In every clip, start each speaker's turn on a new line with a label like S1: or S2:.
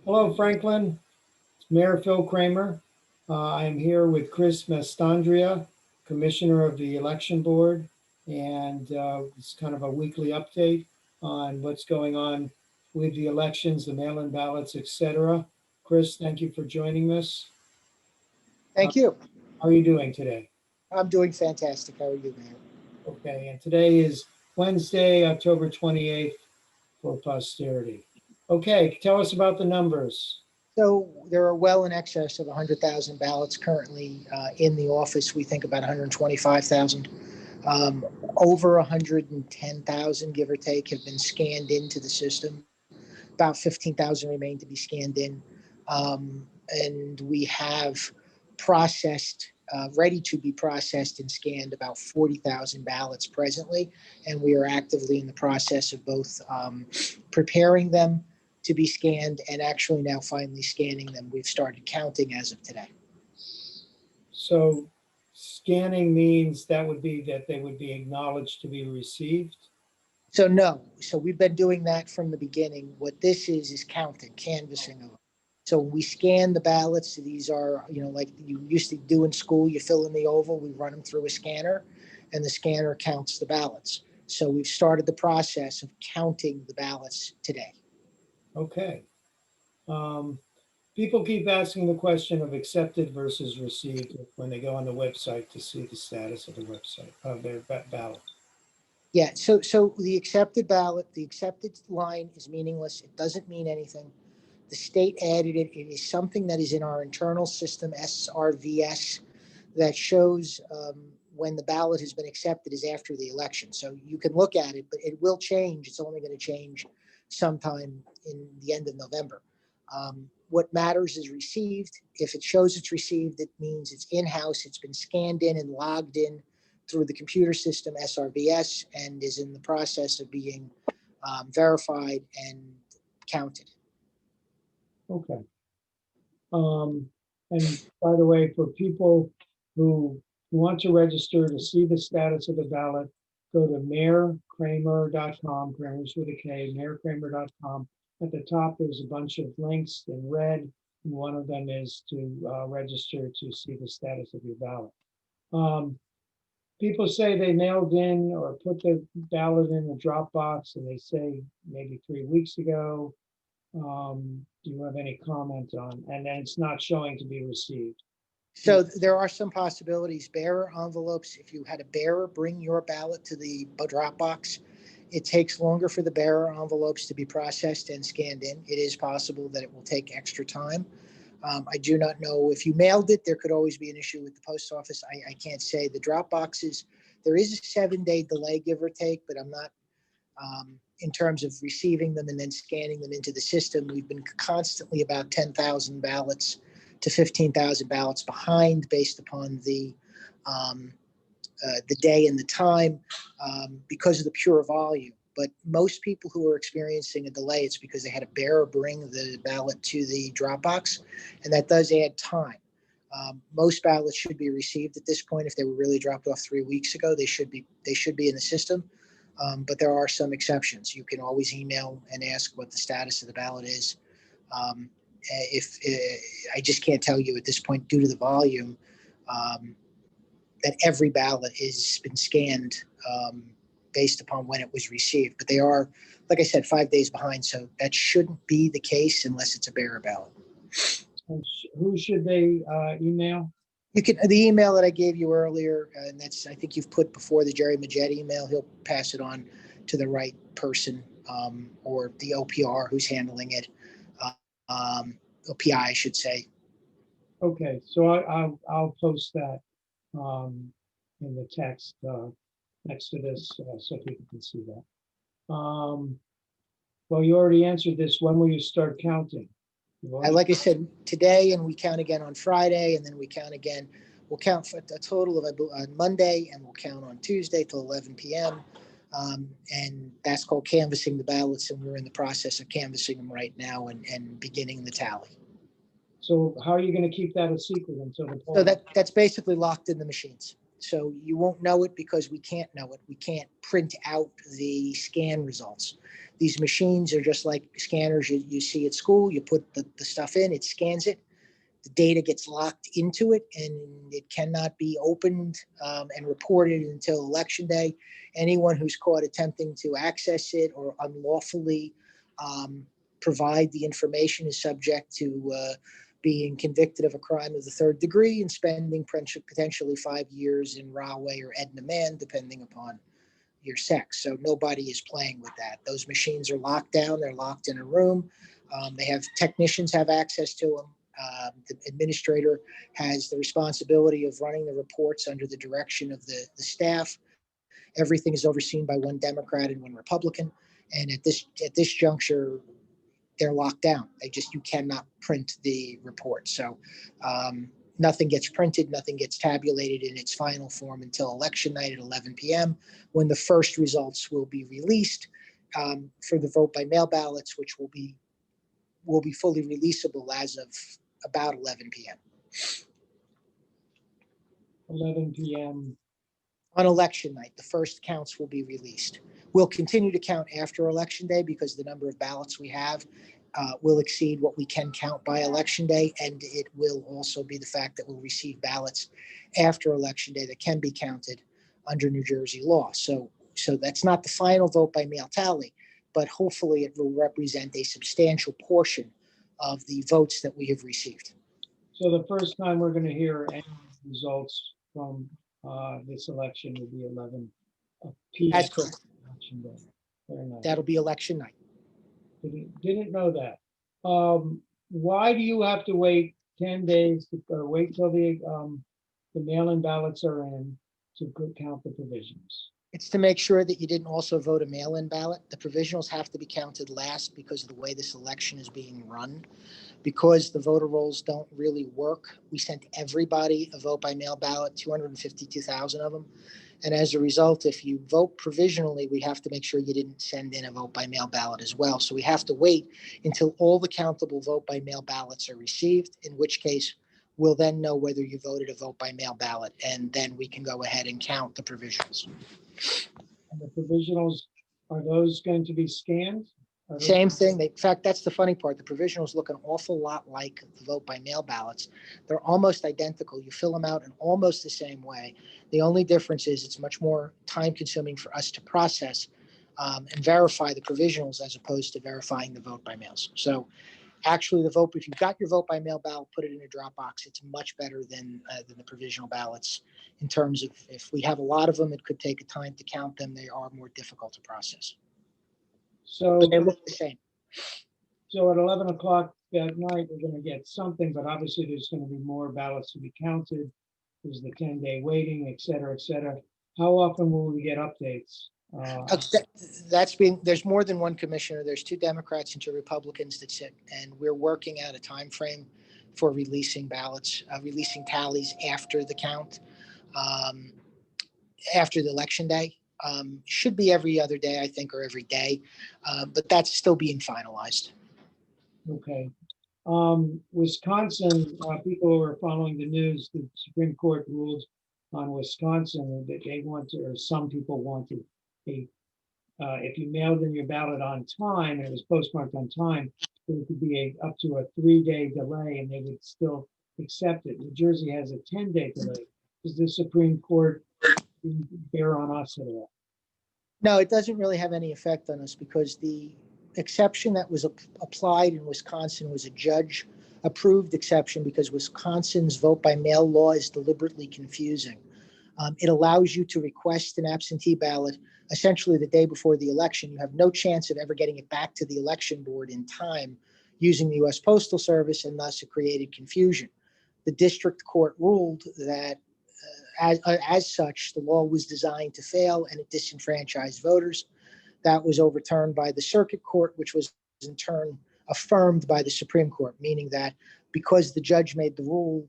S1: Hello, Franklin. It's Mayor Phil Kramer. I'm here with Chris Mastondrea, Commissioner of the Election Board, and it's kind of a weekly update on what's going on with the elections, the mail-in ballots, etc. Chris, thank you for joining us.
S2: Thank you.
S1: How are you doing today?
S2: I'm doing fantastic. How are you, Mayor?
S1: Okay, and today is Wednesday, October 28th for posterity. Okay, tell us about the numbers.
S2: So there are well in excess of 100,000 ballots currently in the office. We think about 125,000. Over 110,000, give or take, have been scanned into the system. About 15,000 remain to be scanned in. And we have processed, ready to be processed and scanned about 40,000 ballots presently. And we are actively in the process of both preparing them to be scanned and actually now finally scanning them. We've started counting as of today.
S1: So scanning means that they would be acknowledged to be received?
S2: So no, so we've been doing that from the beginning. What this is counting, canvassing of them. So we scan the ballots. These are, like you used to do in school, you fill in the oval, we run them through a scanner, and the scanner counts the ballots. So we've started the process of counting the ballots today.
S1: Okay. People keep asking the question of accepted versus received when they go on the website to see the status of the website, of their ballot.
S2: Yeah, so the accepted ballot, the accepted line is meaningless. It doesn't mean anything. The state added it. It is something that is in our internal system, SRVS, that shows when the ballot has been accepted is after the election. So you can look at it, but it will change. It's only going to change sometime in the end of November. What matters is received. If it shows it's received, it means it's in-house. It's been scanned in and logged in through the computer system, SRVS, and is in the process of being verified and counted.
S1: Okay. And by the way, for people who want to register to see the status of the ballot, go to mayorkramer.com, Kramer's with a K, mayorkramer.com. At the top, there's a bunch of links in red, and one of them is to register to see the status of your ballot. People say they mailed in or put the ballot in the drop box, and they say maybe 3 weeks ago. Do you have any comment on, and then it's not showing to be received?
S2: So there are some possibilities. Bearer envelopes, if you had a bearer bring your ballot to the drop box, it takes longer for the bearer envelopes to be processed and scanned in. It is possible that it will take extra time. I do not know if you mailed it. There could always be an issue with the post office. I can't say. The drop boxes, there is a 7-day delay, give or take, but I'm not, in terms of receiving them and then scanning them into the system. We've been constantly about 10,000 ballots to 15,000 ballots behind based upon the day and the time because of the pure volume. But most people who are experiencing a delay, it's because they had a bearer bring the ballot to the drop box, and that does add time. Most ballots should be received at this point. If they were really dropped off 3 weeks ago, they should be in the system. But there are some exceptions. You can always email and ask what the status of the ballot is. If I just can't tell you at this point due to the volume that every ballot has been scanned based upon when it was received. But they are, like I said, 5 days behind. So that shouldn't be the case unless it's a bearer ballot.
S1: And who should they email?
S2: You can, the email that I gave you earlier, and that's, I think you've put before, the Jerry Majette email. He'll pass it on to the right person, or the OPR who's handling it. OPI, I should say.
S1: Okay, so I'll post that in the text next to this so people can see that. Well, you already answered this. When will you start counting?
S2: Like I said, today, and we count again on Friday, and then we count again. We'll count for a total of on Monday, and we'll count on Tuesday till 11 p.m. And that's called canvassing the ballots, and we're in the process of canvassing them right now and beginning the tally.
S1: So how are you going to keep that a secret until the poll?
S2: So that's basically locked in the machines. So you won't know it because we can't know it. We can't print out the scan results. These machines are just like scanners you see at school. You put the stuff in, it scans it, the data gets locked into it, and it cannot be opened and reported until election day. Anyone who's caught attempting to access it or unlawfully provide the information is subject to being convicted of a crime of the third degree and spending potentially 5 years in Rahway or Edna Man, depending upon your sex. So nobody is playing with that. Those machines are locked down. They're locked in a room. Technicians have access to them. The administrator has the responsibility of running the reports under the direction of the staff. Everything is overseen by one Democrat and one Republican. And at this juncture, they're locked down. You cannot print the report. So nothing gets printed, nothing gets tabulated in its final form until election night at 11 p.m. when the first results will be released for the vote by mail ballots, which will be fully releasable as of about 11 p.m.
S1: 11 p.m.
S2: On election night. The first counts will be released. We'll continue to count after election day because the number of ballots we have will exceed what we can count by election day, and it will also be the fact that we'll receive ballots after election day that can be counted under New Jersey law. So that's not the final vote by mail tally, but hopefully it will represent a substantial portion of the votes that we have received.
S1: So the first time we're going to hear any results from this election will be 11 p.m.
S2: That's correct.
S1: Election day. Very nice.
S2: That'll be election night.
S1: Didn't know that. Why do you have to wait 10 days or wait till the mail-in ballots are in to count the provisionals?
S2: It's to make sure that you didn't also vote a mail-in ballot. The provisionals have to be counted last because of the way this election is being run. Because the voter rolls don't really work, we sent everybody a vote by mail ballot, 252,000 of them. And as a result, if you vote provisionally, we have to make sure you didn't send in a vote by mail ballot as well. So we have to wait until all the countable vote by mail ballots are received, in which case we'll then know whether you voted a vote by mail ballot, and then we can go ahead and count the provisionals.
S1: And the provisionals, are those going to be scanned?
S2: Same thing. In fact, that's the funny part. The provisionals look an awful lot like the vote by mail ballots. They're almost identical. You fill them out in almost the same way. The only difference is it's much more time consuming for us to process and verify the provisionals as opposed to verifying the vote by mails. So actually if you've got your vote by mail ballot, put it in a Dropbox. It's much better than the provisional ballots in terms of if we have a lot of them, it could take a time to count them. They are more difficult to process.
S1: So
S2: but they look the same.
S1: So at 11 o'clock that night, we're going to get something, but obviously there's going to be more ballots to be counted. There's the 10-day waiting, et cetera, et cetera. How often will we get updates?
S2: There's more than one commissioner. There's 2 Democrats and 2 Republicans that sit, and we're working out a time frame for releasing ballots, releasing tallies after the count, after the election day. Should be every other day, I think, or every day, but that's still being finalized.
S1: Okay. Wisconsin, people who are following the news, the Supreme Court ruled on Wisconsin that they want to, or some people wanted, if you mailed in your ballot on time, and it was postmarked on time, there could be up to a 3-day delay and they would still accept it. New Jersey has a 10-day delay. Does the Supreme Court bear on us at all?
S2: No, it doesn't really have any effect on us because the exception that was applied in Wisconsin was a judge-approved exception because Wisconsin's vote by mail law is deliberately confusing. It allows you to request an absentee ballot essentially the day before the election. You have no chance of ever getting it back to the election board in time using the U.S. Postal Service, and thus it created confusion. The district court ruled that as such, the law was designed to fail and it disenfranchised voters. That was overturned by the circuit court, which was in turn affirmed by the Supreme Court, meaning that because the judge made the rule,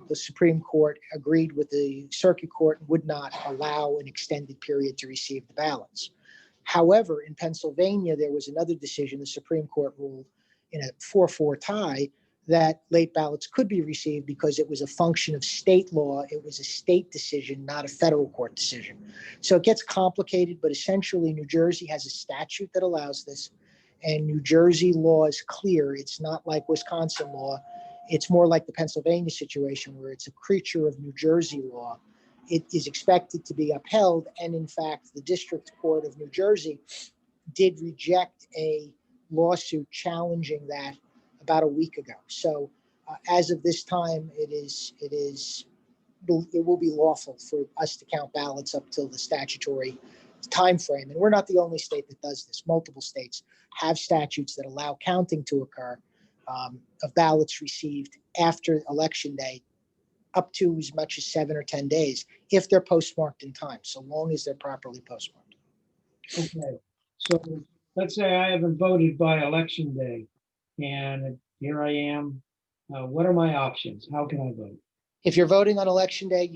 S2: the Supreme Court agreed with the circuit court and would not allow an extended period to receive the ballots. However, in Pennsylvania, there was another decision. The Supreme Court ruled in a 4-4 tie that late ballots could be received because it was a function of state law. It was a state decision, not a federal court decision. So it gets complicated, but essentially New Jersey has a statute that allows this, and New Jersey law is clear. It's not like Wisconsin law. It's more like the Pennsylvania situation where it's a creature of New Jersey law. It is expected to be upheld. And in fact, the District Court of New Jersey did reject a lawsuit challenging that about a week ago. So as of this time, it will be lawful for us to count ballots up till the statutory time frame. And we're not the only state that does this. Multiple states have statutes that allow counting to occur of ballots received after Election Day up to as much as 7 or 10 days if they're postmarked in time, so long as they're properly postmarked.
S1: Okay, so let's say I haven't voted by election day, and here I am. What are my options? How can I vote?
S2: If you're voting on Election Day,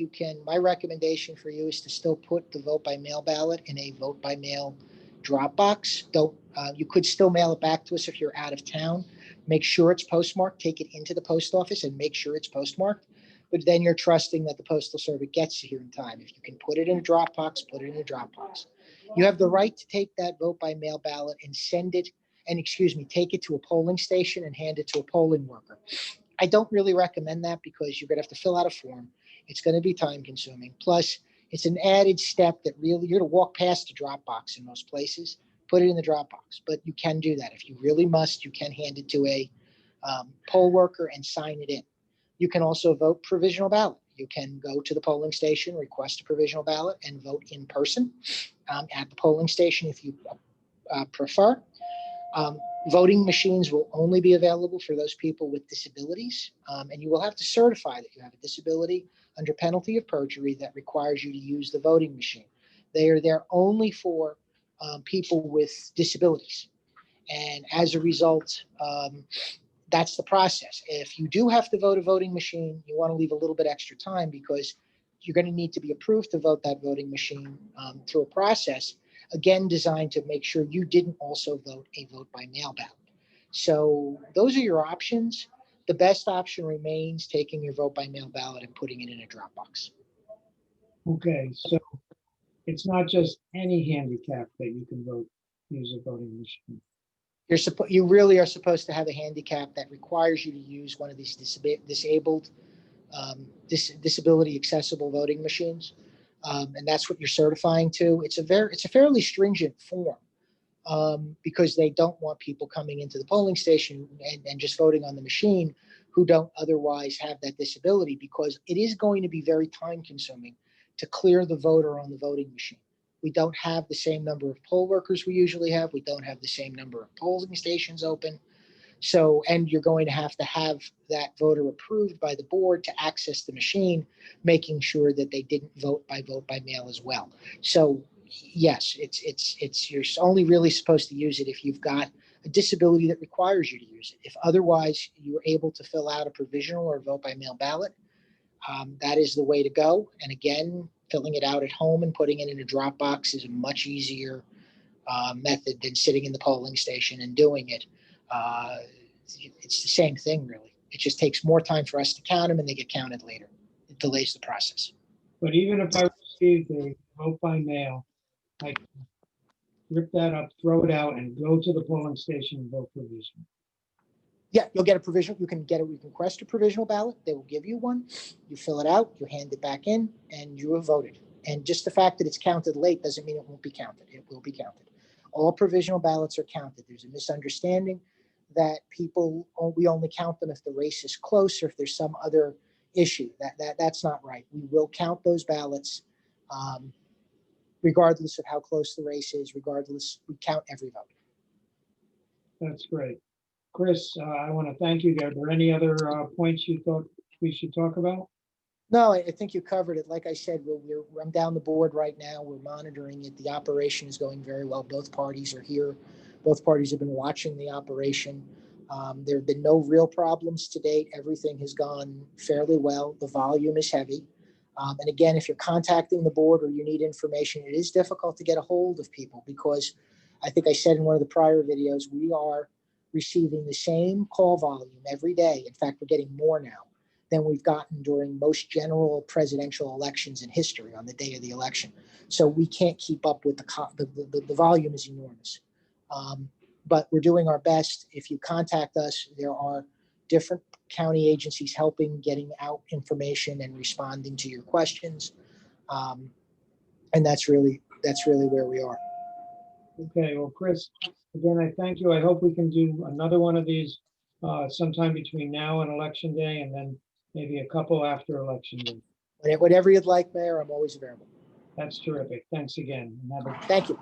S2: my recommendation for you is to still put the vote by mail ballot in a vote by mail drop box. You could still mail it back to us if you're out of town. Make sure it's postmarked, take it into the post office and make sure it's postmarked. But then you're trusting that the Postal Service gets it here in time. If you can put it in a drop box, put it in a drop box. You have the right to take that vote by mail ballot and take it to a polling station and hand it to a polling worker. I don't really recommend that because you're going to have to fill out a form. It's going to be time consuming. Plus, it's an added step that really you're going to walk past the drop box in most places, put it in the drop box. But you can do that. If you really must, you can hand it to a poll worker and sign it in. You can also vote provisional ballot. You can go to the polling station, request a provisional ballot, and vote in person at the polling station if you prefer. Voting machines will only be available for those people with disabilities, and you will have to certify that you have a disability under penalty of perjury that requires you to use the voting machine. They are there only for people with disabilities. And as a result, that's the process. If you do have to vote a voting machine, you want to leave a little bit extra time because you're going to need to be approved to vote that voting machine through a process, again, designed to make sure you didn't also vote a vote by mail ballot. So those are your options. The best option remains taking your vote by mail ballot and putting it in a drop box.
S1: Okay, so it's not just any handicap that you can use a voting machine.
S2: You really are supposed to have a handicap that requires you to use one of these disabled, disability accessible voting machines, and that's what you're certifying to. It's a fairly stringent form because they don't want people coming into the polling station and just voting on the machine who don't otherwise have that disability, because it is going to be very time consuming to clear the voter on the voting machine. We don't have the same number of poll workers we usually have. We don't have the same number of polling stations open. So, and you're going to have that voter approved by the board to access the machine, making sure that they didn't vote by mail as well. So yes, you're only really supposed to use it if you've got a disability that requires you to use it. If otherwise you're able to fill out a provisional or vote by mail ballot, that is the way to go. And again, filling it out at home and putting it in a drop box is a much easier method than sitting in the polling station and doing it. It's the same thing, really. It just takes more time for us to count them, and they get counted later. It delays the process.
S1: But even if I received a vote by mail, I can rip that up, throw it out, and go to the polling station and vote provisional.
S2: Yeah, you'll get a provisional. You can request a provisional ballot. They will give you one. You fill it out, you hand it back in, and you have voted. And just the fact that it's counted late doesn't mean it won't be counted. It will be counted. All provisional ballots are counted. There's a misunderstanding that we only count them if the race is close or if there's some other issue. That's not right. We will count those ballots regardless of how close the race is. We count every vote.
S1: That's great. Chris, I want to thank you. Are there any other points you thought we should talk about?
S2: No, I think you covered it. Like I said, I'm down the board right now. We're monitoring it. The operation is going very well. Both parties are here. Both parties have been watching the operation. There have been no real problems to date. Everything has gone fairly well. The volume is heavy. And again, if you're contacting the board or you need information, it is difficult to get a hold of people because I think I said in one of the prior videos, we are receiving the same call volume every day. In fact, we're getting more now than we've gotten during most general presidential elections in history on the day of the election. So we can't keep up with the volume is enormous. But we're doing our best. If you contact us, there are different county agencies helping getting out information and responding to your questions. And that's really where we are.
S1: Okay, well, Chris, again, I thank you. I hope we can do another one of these sometime between now and Election Day, and then maybe a couple after Election Day.
S2: Whatever you'd like, Mayor, I'm always available.
S1: That's terrific. Thanks again. And have a
S2: Thank you.